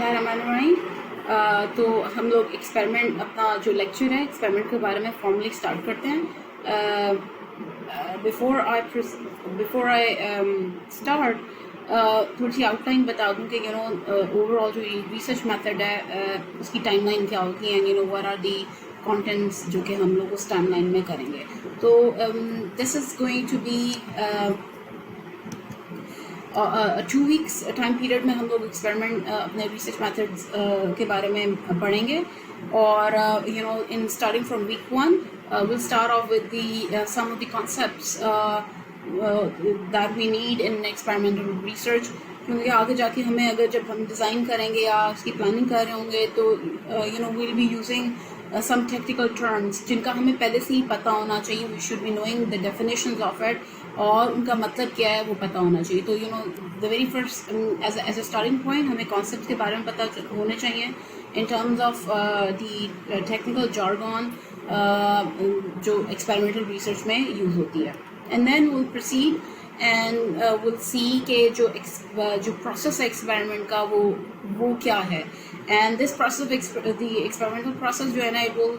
बिस्मिल्लाहिर्रहमानिर्रहीम। तो हम लोग एक्सपेरिमेंट अपना जो लेक्चर है एक्सपेरिमेंट के बारे में फॉर्मली स्टार्ट करते हैं। बिफोर आई स्टार्ट थोड़ी सी आउटलाइन बता दूं कि ओवरऑल जो रिसर्च मेथड है उसकी टाइमलाइन क्या होती है, व्हाट आर दी कंटेंट्स जो कि हम लोग उस टाइमलाइन में करेंगे। तो this is going to be 2 weeks time period में हम लोग एक्सपेरिमेंट अपने रिसर्च मेथड्स के बारे में पढ़ेंगे। और in starting from week 1 we'll start off with the some of the concepts that we need in experimental research, क्योंकि आगे जाके हमें अगर जब हम डिज़ाइन करेंगे या उसकी प्लानिंग कर रहे होंगे तो we'll be using some technical terms जिनका हमें पहले से ही पता होना चाहिए। We should be knowing the definitions of it और उनका मतलब क्या है वो पता होना चाहिए। तो the very first as a starting point हमें concepts के बारे में पता होने चाहिए in terms of the technical jargon जो experimental research में use होती है। And then we'll proceed and we'll see कि जो process है experiment का वो क्या है। And this process of the experimental process जो है ना, it will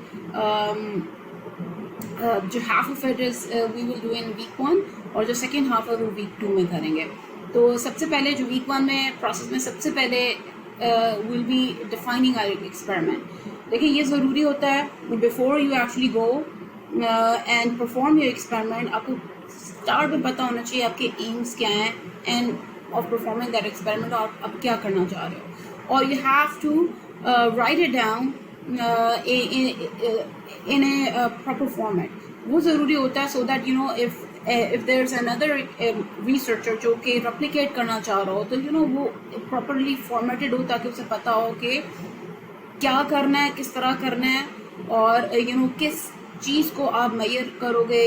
जो half of it is we will do in week 1 और जो second half है वो week 2 में करेंगे। तो सबसे पहले जो week 1 में process में सबसे पहले we'll be defining our experiment। देखिए ये ज़रूरी होता है before you actually go and perform your experiment, आपको स्टार्ट में पता होना चाहिए आपके एम्स क्या हैं end of performing that experiment, और आप क्या करना चाह रहे हो। और you have to write it down in a proper format. वो ज़रूरी होता है so that if there's another researcher जो कि replicate करना चाह रहा हो तो वो properly formatted हो ताकि उसे पता हो कि क्या करना है, किस तरह करना है और किस चीज़ को आप मेजर करोगे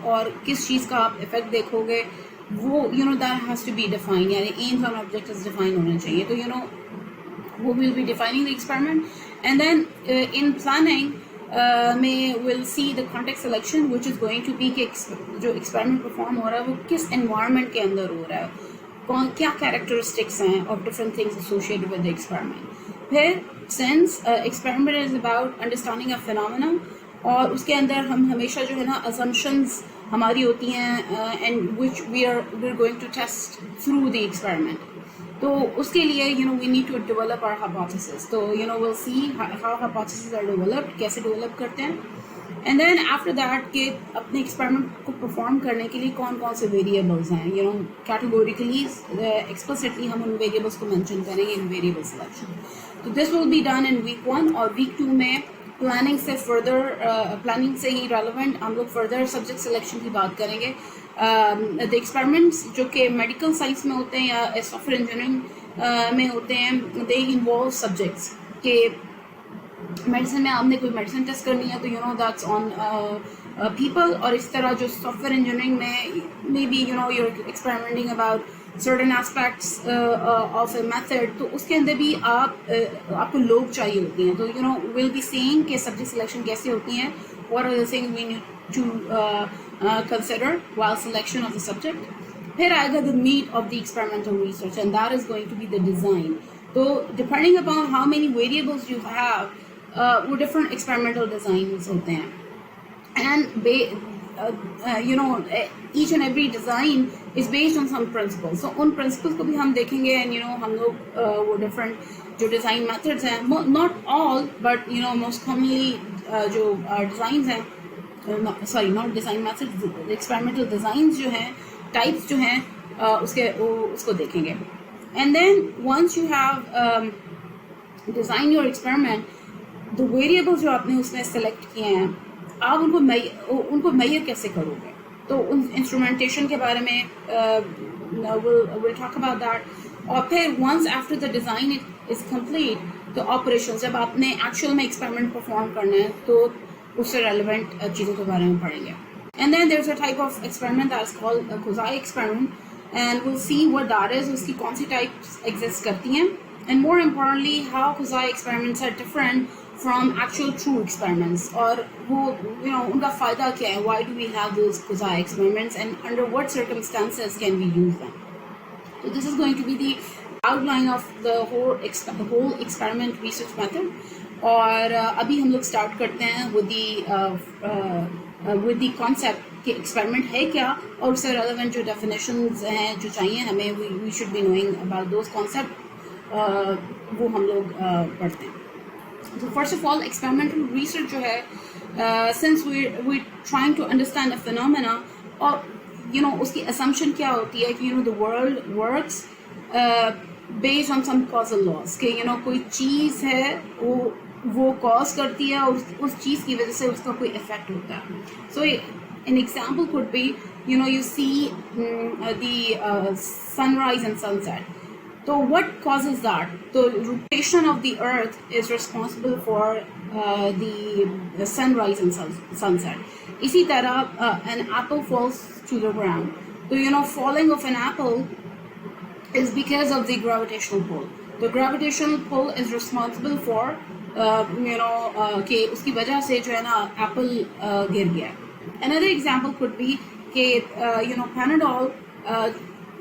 और किस चीज़ का आप इफेक्ट देखोगे, वो that has to be define, यानी एम्स और ऑब्जेक्टिव्स डिफाइन होने चाहिए। तो वो will be defining the experiment and then in planning में will see the context selection which is going to be कि जो एक्सपेरिमेंट परफॉर्म हो रहा है वो किस एनवायरनमेंट के अंदर हो रहा है, क्या कैरेक्टरिस्टिक्स हैं of different things associated with the experiment. फिर since experiment is about understanding a phenomena और उसके अंदर हम हमेशा जो है ना assumptions हमारी होती हैं and which we are going to test through the experiment. तो उसके लिए we need to develop our hypothesis। तो we'll see how hypotheses are developed, कैसे डेवलप करते हैं। एंड देन आफ्टर दैट के अपने एक्सपेरिमेंट को परफॉर्म करने के लिए कौन कौन से वेरिएबल्स हैं, कैटेगोरिकली एक्सप्लिसिटली हम उन वेरिएबल्स को मेंशन करेंगे इन वेरिएबल सिलेक्शन। तो this will be done in week 1 और week 2 में प्लानिंग से फर्दर प्लानिंग से ही रेलेवेंट हम लोग फर्दर सब्जेक्ट सिलेक्शन की बात करेंगे। द एक्सपेरिमेंट्स जो कि मेडिकल साइंस में होते हैं या सॉफ्टवेयर इंजीनियरिंग में होते हैं, दे इन्वॉल्व सब्जेक्ट्स के मेडिसिन में आपने कोई मेडिसिन टेस्ट करनी है तो दैट्स ऑन पीपल, और इस तरह जो सॉफ्टवेयर इंजीनियरिंग में may be you're experimenting about certain aspects of a method, तो उसके अंदर भी आपको लोग चाहिए होते हैं। तो we'll be seeing कि सब्जेक्ट सिलेक्शन कैसे होती हैं, what are the things we need to consider while selection of the subject। फिर आएगा the meat of the experimental research and that is going to be the design। तो depending upon how many variables you have वो different experimental designs होते हैं and each and every design is based on some principles। so उन principles को भी हम देखेंगे and हम लोग वो different जो design methods हैं, not all but most commonly जो designs हैं, not design methods, experimental designs जो हैं, types जो हैं उसको देखेंगे। and then once you have design your experiment, the variables जो आपने उसमें select किए हैं आप उनको मेजर कैसे करोगे, तो उन इंस्ट्रूमेंटेशन के बारे में we'll talk about that। और फिर once after the design is complete, तो ऑपरेशन जब आपने एक्चुअल में एक्सपेरिमेंट परफॉर्म करना है तो उससे रेलिवेंट चीज़ों के बारे में पढ़ेंगे। And then there is a type of experiment that is called quasi experiment and will see what that is, उसकी कौन सी टाइप्स एग्जिस्ट करती हैं and more importantly how quasi experiments are different from actual true experiments, और वो उनका फ़ायदा क्या है, why do we have those Kozai experiments and under what circumstances can we use them। So this is going to be the outline of the whole experiment research method. और अभी हम लोग स्टार्ट करते हैं विद द कॉन्सेप्ट कि experiment है क्या, और उससे रेलेवेंट जो डेफिनेशंस हैं जो चाहिए हमें, we should be knowing about those concept, वो हम लोग पढ़ते हैं। So first of all, experimental research जो है, since we trying to understand a phenomena, और उसकी assumption क्या होती है कि the world works based on some causal laws, कि कोई चीज़ है वो cause करती है और उस चीज़ की वजह से उसका कोई effect होता है। So an example could be you see the sunrise and sunset. So what causes that? The rotation of the earth is responsible for the sunrise and sunset. इसी तरह an apple falls to the ground. So falling of an apple is because of the gravitational pull. The gravitational pull is responsible for कि उसकी वजह से जो है ना Apple गिर गया। Another example could be कि Panadol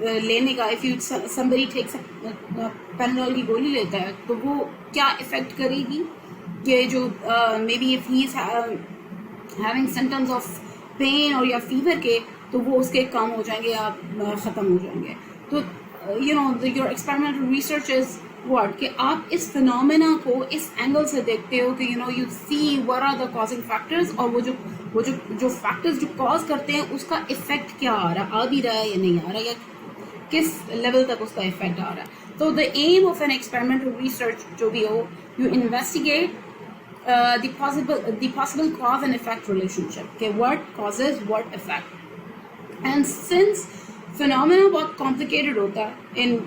लेने का, if you somebody takes Panadol की गोली लेता है तो वो क्या इफ़ेक्ट करेगी, कि जो may be if he is having symptoms of pain और या फीवर के, तो वो उसके कम हो जाएंगे या ख़त्म हो जाएंगे। तो your experimental research is what, कि आप इस फिनोमेना को इस एंगल से देखते हो कि you see what are the causing factors, और वो जो फैक्टर्स जो कॉज करते हैं उसका इफ़ेक्ट क्या आ रहा है, आ भी रहा है या नहीं आ रहा, या किस लेवल तक उसका इफेक्ट आ रहा है। तो the aim of an experimental research जो भी हो, you investigate the possible cause and effect relationship, के what causes what effect. And since phenomena बहुत कॉम्प्लिकेटेड होता है इन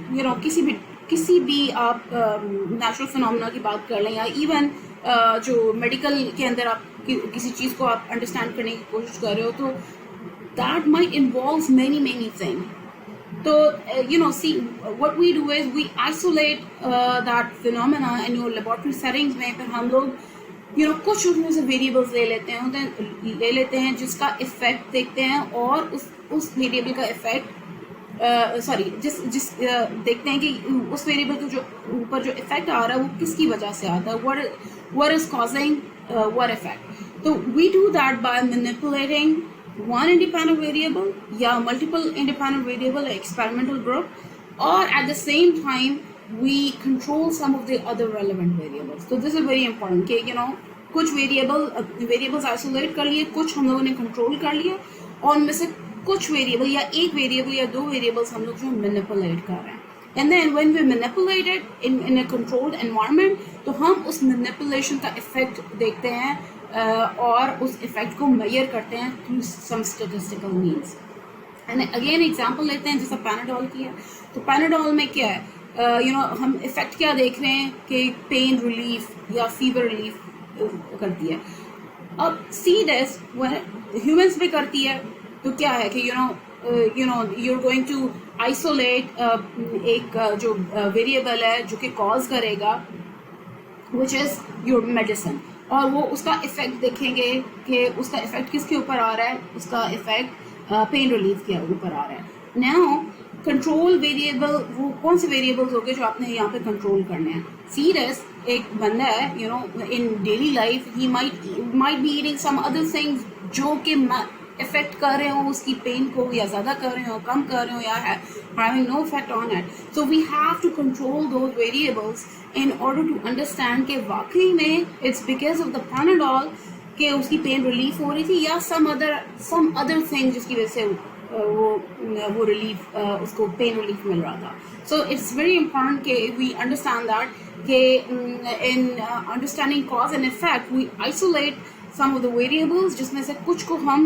किसी भी आप नेचुरल फिनोमेना की बात कर लें, या इवन जो मेडिकल के अंदर आप किसी चीज़ को आप अंडरस्टैंड करने की कोशिश कर रहे हो, तो that might involve many things. So see, what we do is we isolate that phenomena in your laboratory settings में, फिर हम लोग कुछ उसमें से वेरिएबल्स ले लेते हैं जिसका इफेक्ट देखते हैं, और उस वेरिएबल का इफेक्ट जिस देखते हैं कि उस वेरिएबल को जो ऊपर जो इफेक्ट आ रहा है वो किसकी वजह से आता है, what is causing what effect. So we do that by manipulating one independent variable या multiple independent variable experimental group, or at the same time we control some of the other relevant variables. So this is very important कि कुछ variables isolate कर लिए, कुछ हम लोगों ने control कर लिए, और उनमें से कुछ variable या एक variable या दो variables हम लोग जो manipulate कर रहे हैं। And then when we manipulate it in a controlled environment, तो हम उस manipulation का effect देखते हैं और उस इफेक्ट को मेजर करते हैं through some statistical means. And again example लेते हैं, जैसा पैनाडोल की है, तो पैनाडोल में क्या है, हम इफेक्ट क्या देख रहे हैं कि पेन रिलीफ या फीवर रिलीफ करती है। अब सी दिस ह्यूमंस पे करती है, तो क्या है कि you're going to isolate एक जो वेरिएबल है जो कि कॉज करेगा, which is your medicine, और वो उसका इफेक्ट देखेंगे कि उसका इफेक्ट किसके ऊपर आ रहा है, उसका इफेक्ट पेन रिलीफ के ऊपर आ रहा है। नाउ कंट्रोल वेरिएबल, वो कौन से वेरिएबल्स हो गए जो आपने यहाँ पे कंट्रोल करने हैं। सीरियस एक बंदा है in daily life he might be eating some other things जो कि इफेक्ट कर रहे हो उसकी पेन को, या ज़्यादा कर रहे हो, कम कर रहे हो, या having no effect on it. So we have to control those variables in order to understand कि वाकई में it's because of the Panadol कि उसकी पेन रिलीफ हो रही थी, या some other thing जिसकी वजह से वो रिलीफ उसको पेन रिलीफ मिल रहा था। So it's very important कि we understand that कि in understanding cause and effect we isolate some of the variables जिसमें से कुछ को हम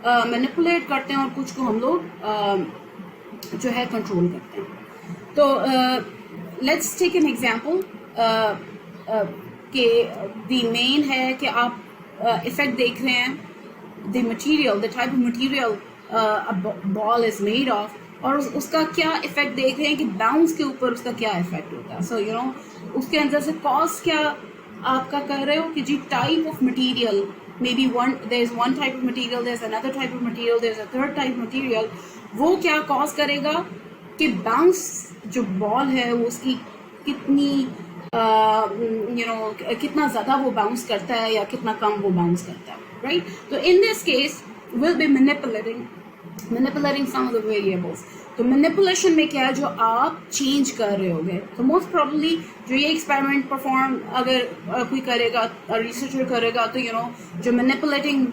मैनिपुलेट करते हैं और कुछ को हम लोग जो है कंट्रोल करते हैं। तो लेट्स टेक एन एग्जांपल कि द मेन है कि आप इफेक्ट देख रहे हैं, the material, the type of material ball is made of, और उसका क्या इफेक्ट देख रहे हैं कि बाउंस के ऊपर उसका क्या इफेक्ट होता है। सो उसके अंदर से कॉज क्या आपका कर रहे हो कि जी type of material, maybe there is one type of material, there is another type of material, there is a third type of material, वो क्या कॉज करेगा कि बाउंस जो बॉल है वो उसकी कितनी कितना ज़्यादा वो बाउंस करता है या कितना कम वो बाउंस करता है, राइट? तो in this case will be manipulating some of the variables. तो मैनिपुलेशन में क्या है, जो आप चेंज कर रहे होगे। तो मोस्ट प्रोबेबली जो ये एक्सपेरिमेंट परफॉर्म अगर कोई करेगा, रिसर्चर करेगा, तो जो मैनिपुलेटिंग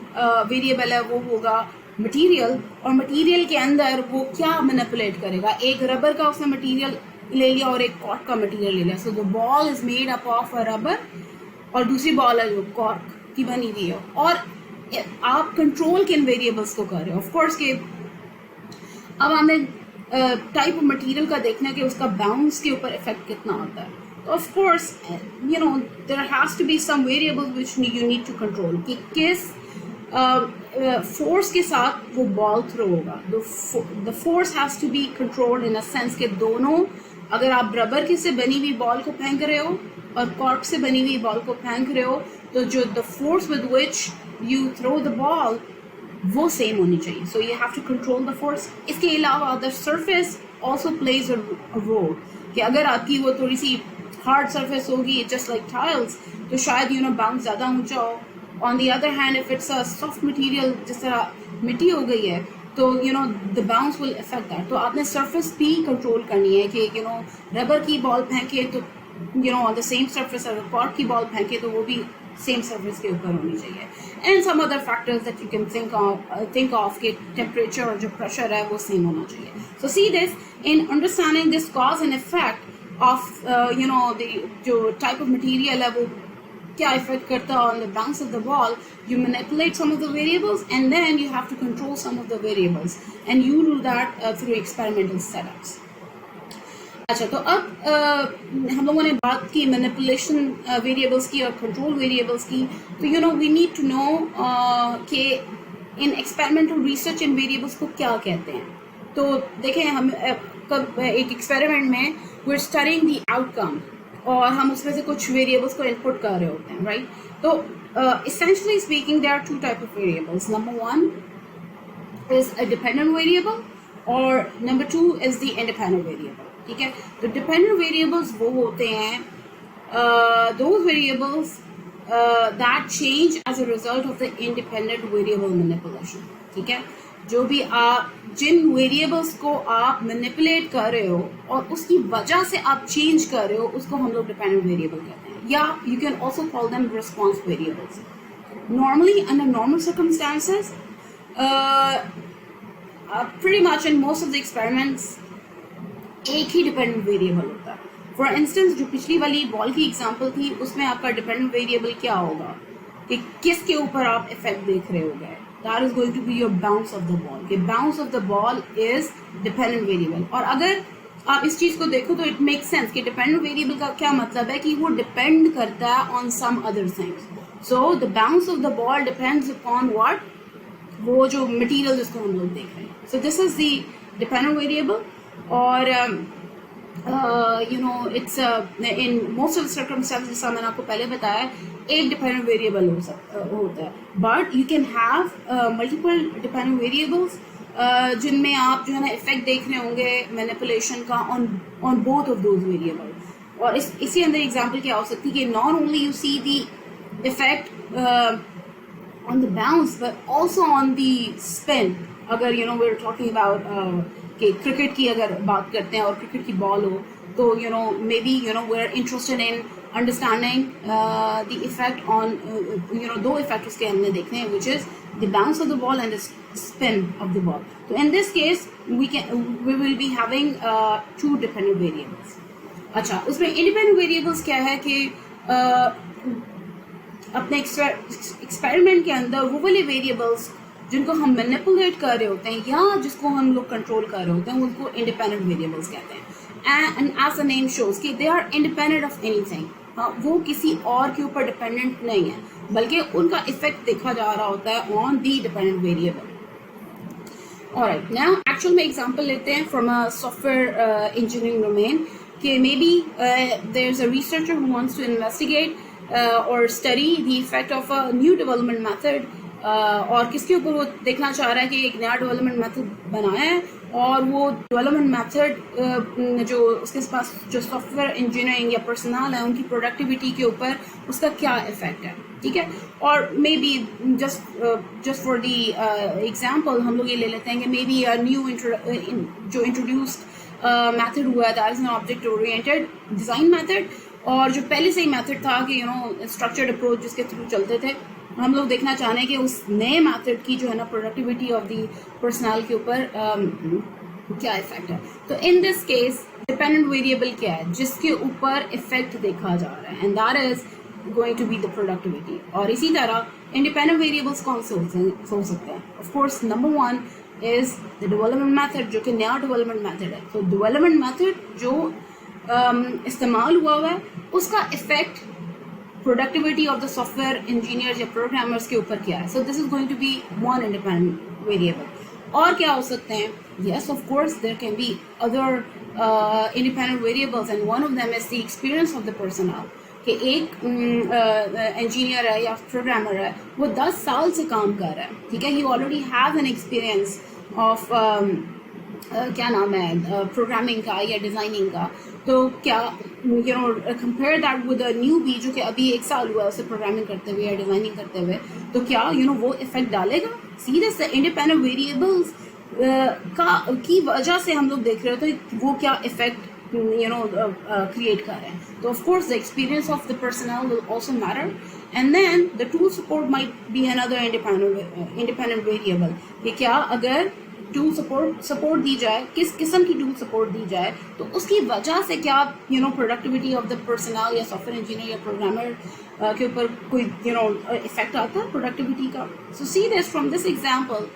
वेरिएबल है वो होगा मटेरियल, और मटेरियल के अंदर वो क्या मैनिपुलेट करेगा, एक रबर का उसने मटेरियल ले लिया और एक कॉर्क का मटेरियल ले लिया। So the ball is made up of a rubber, और दूसरी बॉल है जो कॉर्क की बनी हुई है। और आप कंट्रोल किन वेरिएबल्स को कर रहे हो, ऑफ कोर्स के अब हमें टाइप ऑफ मटेरियल का देखना है कि उसका बाउंस के ऊपर इफेक्ट कितना होता है। तो of course there has to be some variables which you need to control, कि किस फोर्स के साथ वो बॉल थ्रो होगा। The force has to be controlled in a sense के दोनों, अगर आप रबर की से बनी हुई बॉल को फेंक रहे हो और कॉर्क से बनी हुई बॉल को फेंक रहे हो, तो जो the force with which you throw the ball वो सेम होनी चाहिए। So you have to control the force. इसके अलावा the surface also plays a role, कि अगर आपकी वो थोड़ी सी हार्ड सरफेस होगी जस्ट लाइक टाइल्स, तो शायद बाउंस ज़्यादा ऊंचा हो। On the other hand if it's a soft material, जिस तरह मिट्टी हो गई है, तो the bounce will affect that. तो आपने सरफेस भी कंट्रोल करनी है कि रबर की बॉल फेंके तो ऑन द सेम सरफेस, अगर कॉर्क की बॉल फेंके तो वो भी सेम सरफेस के ऊपर होनी चाहिए। And some other factors that you can think of कि टेम्परेचर और जो प्रेशर है वो सेम होना चाहिए। So see this in understanding this cause and effect of जो टाइप ऑफ मटेरियल है वो क्या इफेक्ट करता है on the bounce of the ball, you manipulate some of the variables and then you have to control some of the variables, and you do that through experimental setups. अच्छा, तो अब हम लोगों ने बात की मैनिपुलेशन वेरिएबल्स की और कंट्रोल वेरिएबल्स की। तो वी नीड टू नो कि in experimental research in variables को क्या कहते हैं। तो देखें, हम एक एक्सपेरिमेंट में we are studying the outcome, और हम उसमें से कुछ वेरिएबल्स को इनपुट कर रहे होते हैं, राइट? तो essentially speaking there are two type of variables. Number one is a dependent variable और number two is the independent variable. ठीक है, तो dependent variables वो होते हैं those variables that change as a result of the independent variable manipulation. ठीक है, जो भी आप जिन वेरिएबल्स को आप मैनिपुलेट कर रहे हो और उसकी वजह से आप चेंज कर रहे हो, उसको हम लोग डिपेंडेंट वेरिएबल कहते हैं, या you can also call them response variables. Normally under normal circumstances, pretty much in most of the experiments एक ही डिपेंडेंट वेरिएबल होता है। फॉर इंस्टेंस, जो पिछली वाली बॉल की एग्जांपल थी, उसमें आपका डिपेंडेंट वेरिएबल क्या होगा कि किसके ऊपर आप इफेक्ट देख रहे होगे। That is going to be your bounce of the ball. The bounce of the ball is dependent variable. और अगर आप इस चीज को देखो तो it makes sense कि dependent variable का क्या मतलब है कि वो depend करता है on some other things. So the bounce of the ball depends upon what? वो जो material जिसको हम लोग देख रहे हैं. So this is the dependent variable. और it's in most of the circumstances, जैसा मैंने आपको पहले बताया, एक डिपेंडेंट वेरिएबल होता है, but you can have multiple dependent variables जिनमें आप जो है ना इफेक्ट देख रहे होंगे मैनिपुलेशन का on both of those variable. और इसी अंदर एग्जांपल क्या हो सकती है कि not only you see the effect on the bounce but also on the spin. अगर वी आर टॉकिंग अबाउट कि क्रिकेट की अगर बात करते हैं और क्रिकेट की बॉल हो, तो may be we are interested in understanding the effect on दो इफेक्ट उसके हमने देखने हैं, which is the bounce of the ball and the spin of the ball. So in this case we will be having two dependent variables. अच्छा, उसमें independent variables क्या है कि अपने एक्सपेरिमेंट के अंदर वो वाले वेरिएबल्स जिनको हम मैनिपुलेट कर रहे होते हैं या जिसको हम लोग कंट्रोल कर रहे होते हैं, उनको इंडिपेंडेंट वेरिएबल्स कहते हैं। And as the name shows कि they are independent of anything. वो किसी और के ऊपर डिपेंडेंट नहीं है, बल्कि उनका इफेक्ट देखा जा रहा होता है on the dependent variable. Alright, now actual में एग्जांपल लेते हैं from a software engineering domain कि maybe there is a researcher who wants to investigate or study the effect of a new development method और किसके ऊपर वो देखना चाह रहा है कि एक नया डेवलपमेंट मेथड बनाया है और वो डेवलपमेंट मेथड जो उसके पास जो सॉफ्टवेयर इंजीनियरिंग या पर्सनल है उनकी प्रोडक्टिविटी के ऊपर उसका क्या इफेक्ट है, ठीक है। और may be just for the example हम लोग ये ले लेते हैं कि मे बी न्यू जो इंट्रोड्यूस्ड मेथड हुआ है that is an object oriented design method, और जो पहले से ही मेथड था कि स्ट्रक्चर्ड अप्रोच जिसके थ्रू चलते थे, हम लोग देखना चाह रहे हैं कि उस नए मेथड की जो है ना प्रोडक्टिविटी ऑफ दी पर्सनल के ऊपर क्या इफेक्ट है। तो in this case dependent variable क्या है जिसके ऊपर इफेक्ट देखा जा रहा है, and that is going to be the productivity. और इसी तरह इंडिपेंडेंट वेरिएबल्स कौन से हो सकते हैं? Of course number 1 is the development method, जो कि नया डेवलपमेंट मेथड है। तो डेवलपमेंट मेथड जो इस्तेमाल हुआ है उसका effect productivity of the software engineers या प्रोग्रामर्स के ऊपर क्या है। So this is going to be one independent variable. और क्या हो सकते हैं? Yes of course there can be other independent variables and one of them is the experience of the personal, कि एक इंजीनियर है या प्रोग्रामर है वो 10 साल से काम कर रहा है, ठीक है, he already have an experience of क्या नाम है प्रोग्रामिंग का या डिज़ाइनिंग का। तो क्या compare that with a new B जो कि अभी 1 साल हुआ है उसे प्रोग्रामिंग करते हुए या डिज़ाइनिंग करते हुए, तो क्या वो इफेक्ट डालेगा? सी दिस इंडिपेंडेंट वेरिएबल्स की वजह से हम लोग देख रहे होते हैं वो क्या इफेक्ट create कर रहे हैं। तो of course the experience of the personnel will also matter, and then the tool support might be another independent variable, कि क्या अगर टूल सपोर्ट दी जाए, किस किस्म की टूल सपोर्ट दी जाए, तो उसकी वजह से क्या प्रोडक्टिविटी ऑफ द पर्सनल या सॉफ्टवेयर इंजीनियर या प्रोग्रामर के ऊपर कोई इफेक्ट आता है प्रोडक्टिविटी का। So see this from this example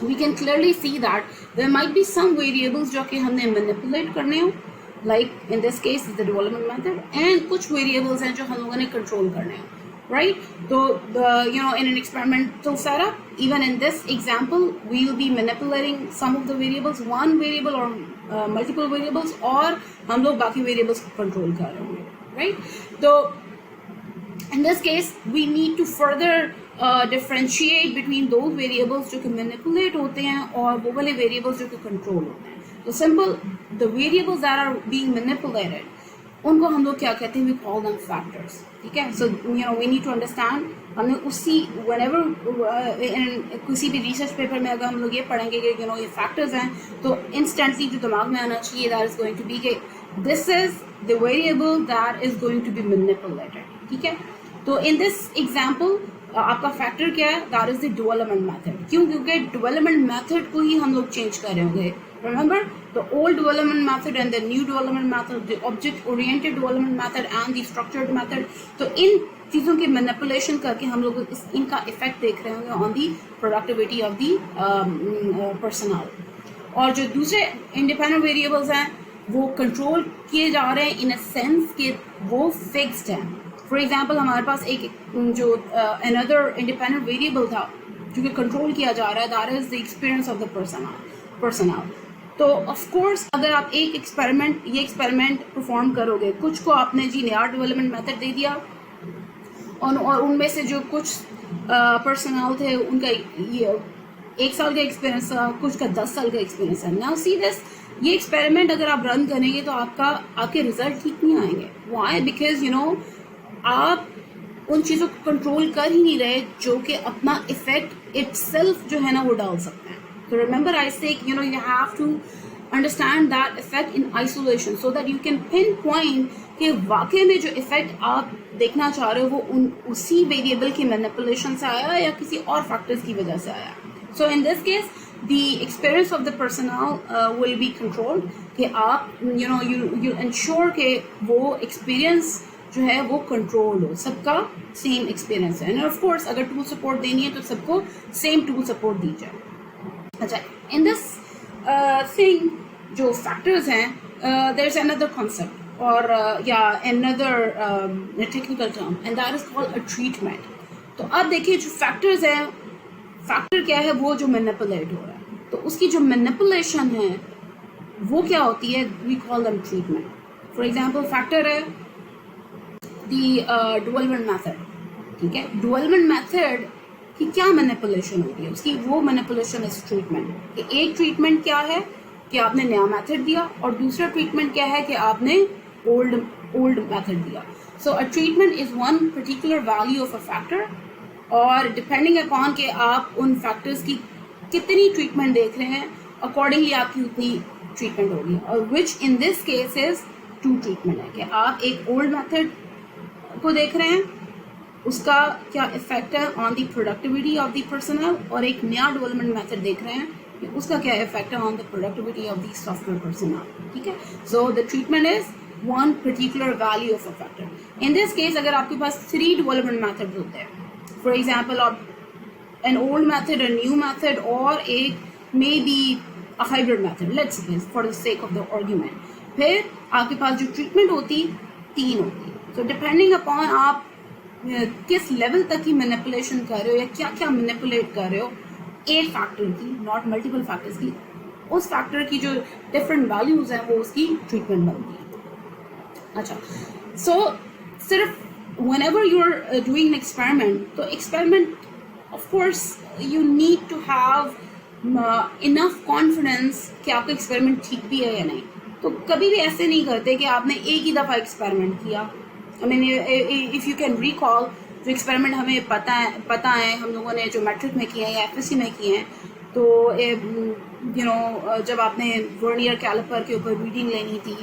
we can clearly see that there might be some variables जो कि हमने manipulate करने हो, like in this case is the development method, and कुछ variables हैं जो हम लोगों ने control करने हो, right? So in an experimental setup, even in this example, we will be manipulating some of the variables, one variable or multiple variables, और हम लोग बाकी variables को control कर रहे होंगे, right? So in this case we need to further differentiate between those variables जो कि manipulate होते हैं और वो वाले variables जो कि control होते हैं। तो simple, the variables that are being manipulated उनको हम लोग क्या कहते हैं? we call them factors, ठीक है। so we need to understand, हमने उसी whenever किसी भी research paper में अगर हम लोग ये पढ़ेंगे कि ये factors हैं, तो instantly जो दिमाग में आना चाहिए that is going to be कि this is the variable that is going to be manipulated, ठीक है। तो in this example आपका फैक्टर क्या है? That is the development method. क्यों? क्योंकि डेवलपमेंट मेथड को ही हम लोग चेंज कर रहे होंगे। Remember the old development method and the new development method, the object oriented development method and the structured method. तो इन चीज़ों की मैनिपुलेशन करके हम लोग इनका इफेक्ट देख रहे होंगे on the productivity of the personal. और जो दूसरे इंडिपेंडेंट वेरिएबल्स हैं वो कंट्रोल किए जा रहे हैं इन अ सेंस कि वो फिक्स्ड हैं। फॉर एग्जाम्पल हमारे पास एक जो अनदर इंडिपेंडेंट वेरिएबल था जो कि कंट्रोल किया जा रहा है, that is the experience of the personal. तो ऑफ कोर्स अगर आप एक एक्सपेरिमेंट परफॉर्म करोगे, कुछ को आपने जी नया डेवलपमेंट मेथड दे दिया और उनमें से जो कुछ पर्सनल थे उनका ये 1 साल का एक्सपीरियंस था, कुछ का 10 साल का एक्सपीरियंस है। नाउ सी दिस, ये एक्सपेरिमेंट अगर आप रन करेंगे तो आपके रिजल्ट ठीक नहीं आएंगे। व्हाई? बिकॉज आप उन चीज़ों को कंट्रोल कर ही नहीं रहे जो कि अपना इफेक्ट इटसेल्फ जो है ना वो डाल सकते हैं। तो remember I say you have to understand that effect in isolation so that you can pinpoint कि वाकई में जो इफेक्ट आप देखना चाह रहे हो वो उसी वेरिएबल की मैनिपुलेशन से आया या किसी और फैक्टर्स की वजह से आया। So in this case the experience of the personnel will be controlled, कि आप you ensure कि वो experience जो है वो कंट्रोल हो, सबका सेम एक्सपीरियंस है। एंड ऑफ कोर्स अगर टूल सपोर्ट देनी है तो सबको सेम टूल सपोर्ट दी जाए। अच्छा, इन दिस थिंग जो फैक्टर्स हैं, देयर इज अनदर कॉन्सेप्ट और या another technical term and that is called a treatment. तो अब देखिए जो फैक्टर्स हैं, फैक्टर क्या है? वो जो मैनिपुलेट हो रहा है, तो उसकी जो मैनिपुलेशन है वो क्या होती है? We call them treatment. For example factor है दी डेवलपमेंट मेथड, ठीक है। डेवलपमेंट मेथड कि क्या मैनिपुलेशन हो रही है उसकी, वो मैनिपुलेशन इज ट्रीटमेंट। कि एक ट्रीटमेंट क्या है कि आपने नया मेथड दिया, और दूसरा ट्रीटमेंट क्या है कि आपने ओल्ड मेथड दिया। So a treatment is one particular value of a factor, और डिपेंडिंग अपॉन के आप उन फैक्टर्स की कितनी ट्रीटमेंट देख रहे हैं, अकॉर्डिंगली आपकी उतनी ट्रीटमेंट होगी। और which in this case is two treatment है कि आप एक ओल्ड मेथड को देख रहे हैं, उसका क्या इफेक्ट है on the productivity of the personal, और एक नया डेवलपमेंट मेथड देख रहे हैं कि उसका क्या इफेक्ट है on the productivity of the software personal. ठीक है, so the treatment is one particular value of a factor. In this case अगर आपके पास 3 डेवलपमेंट मेथड होते हैं, for example an old method, a new method, और एक maybe a hybrid method, let's suppose for the sake of the argument, फिर आपके पास जो treatment होती 3 होती। तो डिपेंडिंग अपॉन आप किस लेवल तक की मैनिपुलेशन कर रहे हो या क्या क्या मैनिपुलेट कर रहे हो एक फैक्टर की, नॉट मल्टीपल फैक्टर्स की, उस फैक्टर की जो डिफरेंट वैल्यूज हैं वो उसकी ट्रीटमेंट बनती है। अच्छा, सो सिर्फ whenever you're doing an experiment, तो experiment of course you need to have enough confidence कि आपका एक्सपेरिमेंट ठीक भी है या नहीं। तो कभी भी ऐसे नहीं करते कि आपने एक ही दफ़ा एक्सपेरिमेंट किया। I mean if you can recall जो एक्सपेरिमेंट हमें पता है हम लोगों ने जो मैट्रिक में किए हैं या एफएससी में किए हैं, तो यू नो जब आपने वर्नियर कैलिपर के ऊपर रीडिंग लेनी थी,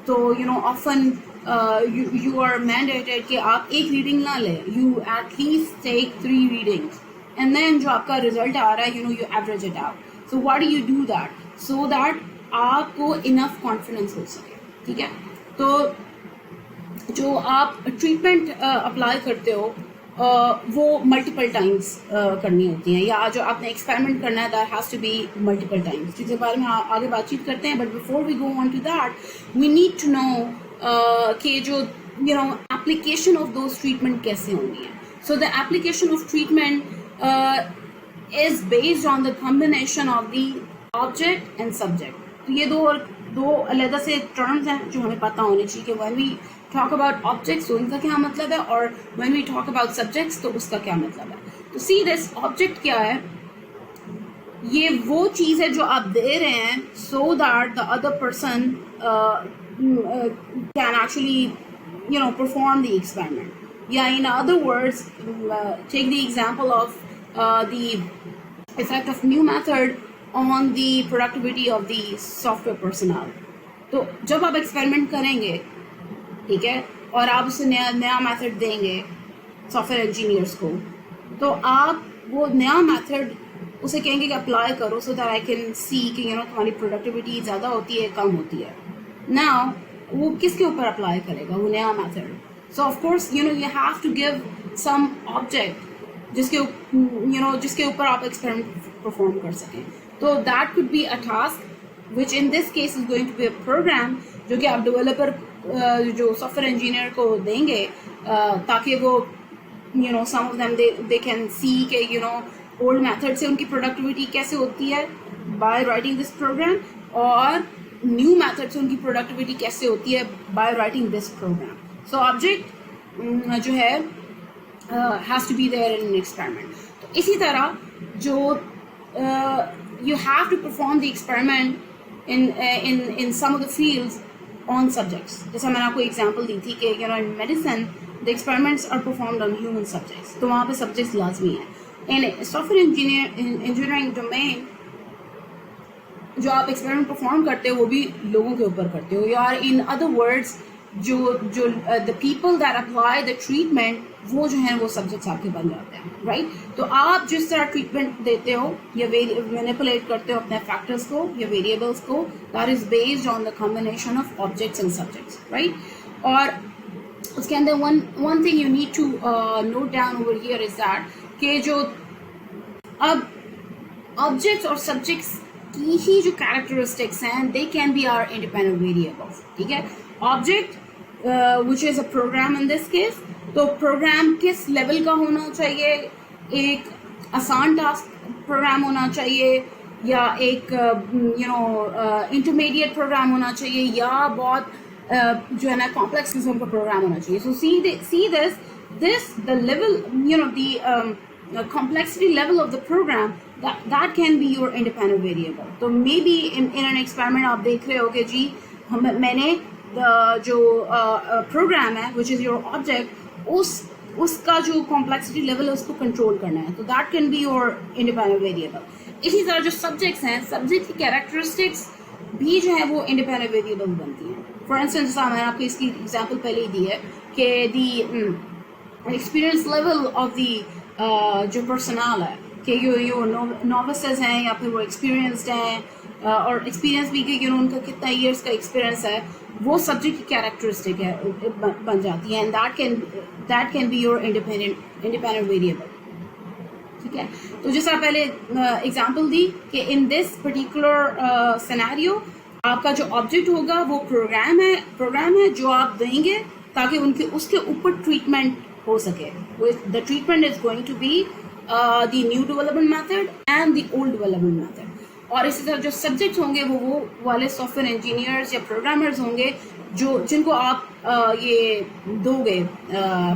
तो you know often you are mandated कि आप एक रीडिंग ना ले, you at least take 3 readings and then जो आपका रिजल्ट आ रहा है you know you average it out. So why do you do that? So that आपको enough confidence हो सके। ठीक है, तो जो आप ट्रीटमेंट अप्लाई करते हो वो मल्टीपल टाइम्स करनी होती हैं, या जो आपने एक्सपेरिमेंट करना है that has to be multiple times, जिसके बारे में आगे बातचीत करते हैं। But before we go on to that we need to know कि जो you know application of those treatment कैसे होनी है। So the application of treatment is based on the combination of the object and subject. तो ये दो अलग से टर्म्स हैं जो हमें पता होने चाहिए कि when we talk about objects तो उनका क्या मतलब है, और when we talk about subjects तो उसका क्या मतलब है। तो सी दिस ऑब्जेक्ट क्या है, ये वो चीज़ है जो आप दे रहे हैं so that the other person can actually you know perform the experiment. Yeah, in other words, take the example of the effect of new method on the productivity of the software personnel. तो जब आप experiment करेंगे, ठीक है, और आप उसे नया मेथड देंगे सॉफ्टवेयर इंजीनियर्स को, तो आप वो नया मेथड उसे कहेंगे कि अप्लाई करो so that I can see कि यू नो तुम्हारी प्रोडक्टिविटी ज़्यादा होती है कम होती है। नाउ वो किसके ऊपर अप्लाई करेगा वो नया method? So of course you know you have to give some object जिसके ऊपर आप एक्सपेरिमेंट परफॉर्म कर सकें। तो that could be a task which in this case is going to be a program जो कि आप डेवलपर जो सॉफ्टवेयर इंजीनियर को देंगे ताकि वो you know some of them they can see के यू नो ओल्ड मेथड से उनकी प्रोडक्टिविटी कैसे होती है बाय राइटिंग दिस प्रोग्राम, और न्यू मेथड से उनकी प्रोडक्टिविटी कैसे होती है by writing this program. So object जो है has to be there in an experiment. तो इसी तरह जो you have to perform the experiment in some of the fields on subjects. जैसा मैंने आपको एग्जांपल दी थी कि you know in medicine the experiments are performed on human subjects, तो वहाँ पे सब्जेक्ट्स लाजमी है। इन सॉफ्टवेयर इंजीनियरिंग डोमेन जो आप एक्सपेरिमेंट परफॉर्म करते हो वो भी लोगों के ऊपर करते हो, या इन अदर वर्ड्स जो the people that apply the treatment वो जो है वो सब्जेक्ट्स आपके बन जाते हैं, राइट। तो आप जिस तरह ट्रीटमेंट देते हो या मैनिपुलेट करते हो अपने फैक्टर्स को या वेरिएबल्स को, that is based on the combination of objects and subjects, right. और उसके अंदर one thing you need to note down over here is that कि जो अब ऑब्जेक्ट्स और सब्जेक्ट्स की ही जो कैरेक्टरिस्टिक्स हैं they can be our independent variables, ठीक है। Object which is a program in this case, तो प्रोग्राम किस लेवल का होना चाहिए, एक आसान टास्क प्रोग्राम होना चाहिए या एक यू नो इंटरमीडिएट प्रोग्राम होना चाहिए या बहुत जो है ना कॉम्प्लेक्स किस्म का प्रोग्राम होना चाहिए। So see this the level you know complexity level of the program, that can be your independent variable. तो maybe in an experiment आप देख रहे हो कि जी मैंने जो program है which is your object उसका जो complexity level है उसको control करना है, तो that can be your independent variable. इसी तरह जो subjects हैं, subject की characteristics भी जो है वो independent variable बनती हैं. For instance, जैसा मैंने आपको इसकी example पहले ही दी है कि the experience level of the जो पर्सनल है कि यो नोविसेस हैं या फिर वो एक्सपीरियंसड हैं और एक्सपीरियंस भी कि उनका कितना ईयर्स का एक्सपीरियंस है, वो सब्जेक्ट की कैरेक्टरिस्टिक है बन जाती है, and that can be your independent variable. ठीक है, तो जैसा पहले एग्जांपल दी कि इन दिस पर्टिकुलर सिनेरियो आपका जो ऑब्जेक्ट होगा वो प्रोग्राम है जो आप देंगे ताकि उनके उसके ऊपर ट्रीटमेंट हो सके. The treatment is going to be the new development method and the old development method. और इसी तरह जो सब्जेक्ट्स होंगे वो वाले सॉफ्टवेयर इंजीनियर्स या प्रोग्रामर्स होंगे जिनको आप ये दोगे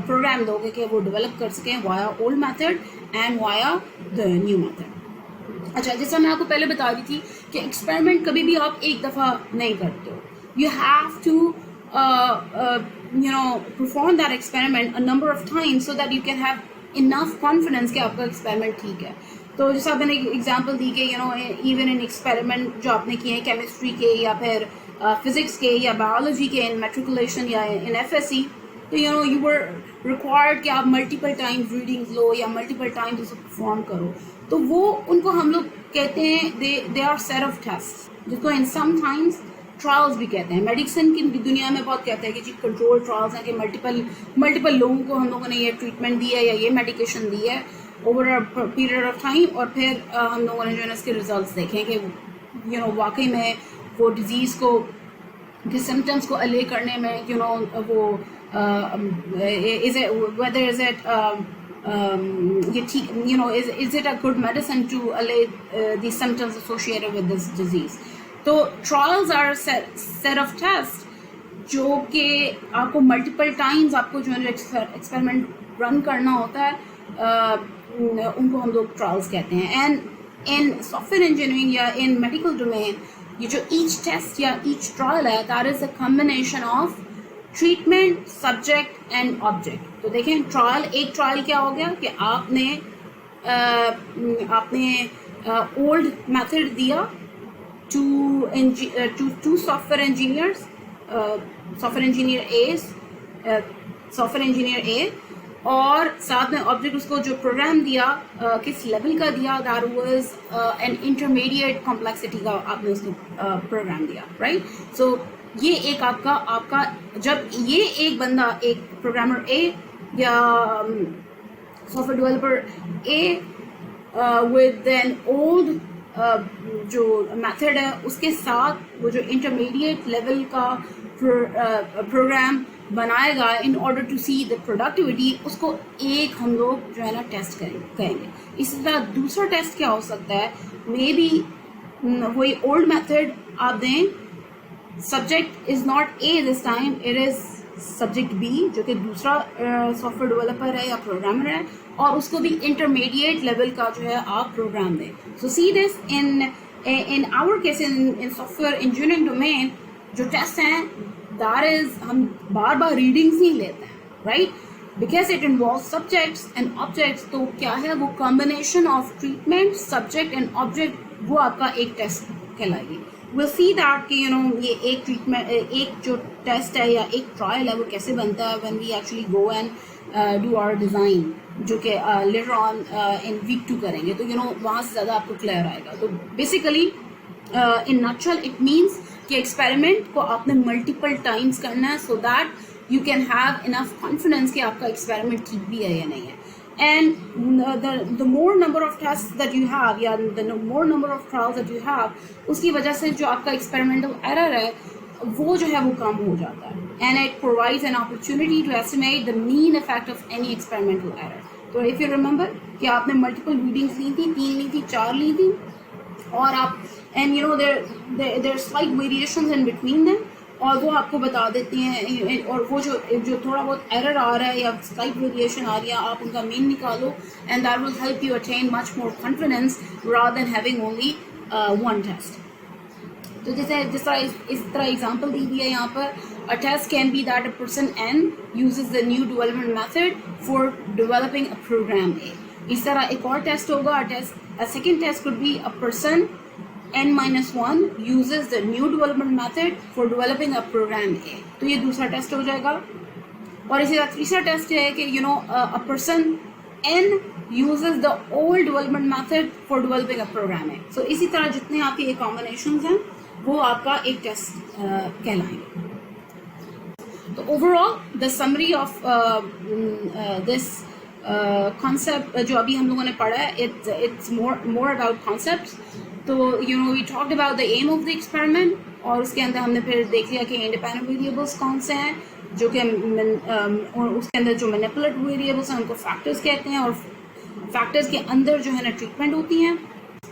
प्रोग्राम दोगे कि वो डेवलप कर सकें via old method and via the new method. अच्छा, जैसा मैं आपको पहले बता दी थी कि एक्सपेरिमेंट कभी भी आप एक दफ़ा नहीं करते हो. You have to perform that experiment a number of times so that you can have enough confidence कि आपका experiment ठीक है. तो जैसा मैंने एग्जांपल दी कि इवन इन एक्सपेरिमेंट जो आपने किए हैं केमिस्ट्री के या फिर फिजिक्स के या बायोलॉजी के इन मेट्रिकुलेशन या इन एफएससी, तो यू वर रिक्वायर्ड कि आप मल्टीपल टाइम्स रीडिंग्स लो या मल्टीपल टाइम्स उसको परफॉर्म करो. तो वो उनको हम लोग कहते हैं they are set of test, जिसको इन सम टाइम्स ट्रायल्स भी कहते हैं. मेडिसिन की दुनिया में बहुत कहते हैं कि जी कंट्रोल ट्रायल्स हैं कि मल्टीपल लोगों को हम लोगों ने ये ट्रीटमेंट दी है या ये मेडिकेशन दी है over a period of time, और फिर हम लोगों ने जो है इसके रिजल्ट्स देखें कि वाकई में वो डिजीज़ को के सिम्टम्स को अले करने में वो whether is it ये ठीक is it a good medicine to allay the symptoms associated with this disease. तो trials are set of test जो कि आपको मल्टीपल टाइम्स आपको जो है एक्सपेरिमेंट रन करना होता है, उनको हम लोग ट्रायल्स कहते हैं. एंड इन सॉफ्टवेयर इंजीनियरिंग या इन मेडिकल डोमेन ये जो ईच टेस्ट या ईच ट्रायल है that is a combination of treatment, subject and object. तो देखें एक ट्रायल क्या हो गया कि आपने ओल्ड मेथड दिया to software engineers, software engineer A, और साथ में ऑब्जेक्ट उसको जो प्रोग्राम दिया किस लेवल का दिया, that was an intermediate complexity का आपने उसको प्रोग्राम दिया, राइट. सो ये एक आपका जब ये एक बंदा एक प्रोग्रामर ए या software developer A with an old जो मेथड है उसके साथ वो जो इंटरमीडिएट लेवल का प्रोग्राम बनाएगा in order to see the productivity, उसको एक हम लोग जो है ना टेस्ट करेंगे. इसी तरह दूसरा टेस्ट क्या हो सकता है, मे बी वही ओल्ड मेथड आप दें, subject is not A this time, it is subject B जो कि दूसरा सॉफ्टवेयर डेवलपर है या प्रोग्रामर है, और उसको भी इंटरमीडिएट लेवल का जो है आप प्रोग्राम दें. So see this in our case in software engineering domain जो टेस्ट हैं दैट इज हम बार बार रीडिंग्स नहीं लेते हैं, right, because it involve subjects and objects. तो क्या है वो combination of treatment, subject and object, वो आपका एक टेस्ट कहलाएगी. we'll see that कि ये एक ट्रीटमेंट एक जो टेस्ट है या एक ट्रायल है वो कैसे बनता है when we actually go and do our design, जो कि later on in week 2 करेंगे. तो वहाँ से ज़्यादा आपको क्लियर आएगा. तो basically in nutshell it means कि एक्सपेरिमेंट को आपने मल्टीपल टाइम्स करना है so that you can have enough confidence कि आपका एक्सपेरिमेंट ठीक भी है या नहीं है. And the more number of tests that you have या the more number of trials that you have, उसकी वजह से जो आपका experimental error है वो जो है वो कम हो जाता है. And it provides an opportunity to estimate the mean effect of any experimental error. तो if you remember कि आपने multiple readings ली थी, 3 ली थी, 4 ली थी, और आप and there are slight variations in between them. और वो आपको बता देती हैं, और वो जो थोड़ा बहुत एरर आ रहा है या स्लाइट वेरिएशन आ रही है, आप उनका मीन निकालो, and that will help you attain much more confidence rather than having only one test. तो जैसे इस तरह एग्जांपल दी हुई है यहाँ पर, a test can be that a person n uses the new development method for developing a program A. इस तरह एक और टेस्ट होगा, a second test could be a person n-1 uses the new development method for developing a program A। तो ये दूसरा test हो जाएगा। और इसी तरह तीसरा टेस्ट है कि a person n uses the old development method for developing a program A। so इसी तरह जितने आपके ये कॉम्बिनेशंस हैं वो आपका एक टेस्ट कहलाएंगे। तो overall the summary of this concept जो अभी हम लोगों ने पढ़ा है, इट्स मोर अबाउट कॉन्सेप्ट्स। तो we talked about the aim of the experiment, और उसके अंदर हमने फिर देख लिया कि इंडिपेंडेंट वेरिएबल्स कौन से हैं, जो कि और उसके अंदर जो मैनिपुलेटेड वेरिएबल्स हैं उनको फैक्टर्स कहते हैं, और फैक्टर्स के अंदर जो है ना ट्रीटमेंट होती हैं,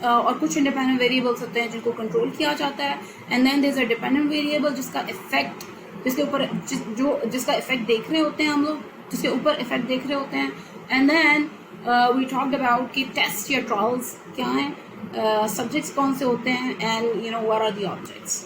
और कुछ इंडिपेंडेंट वेरिएबल्स होते हैं जिनको कंट्रोल किया जाता है। And then there is a dependent variable जिसका इफेक्ट, जिसके ऊपर जिसका इफेक्ट देख रहे होते हैं हम लोग, जिसके ऊपर इफेक्ट देख रहे होते हैं। And then we talked about कि टेस्ट या ट्रायल्स क्या हैं, सब्जेक्ट्स कौन से होते हैं, and what are the objects.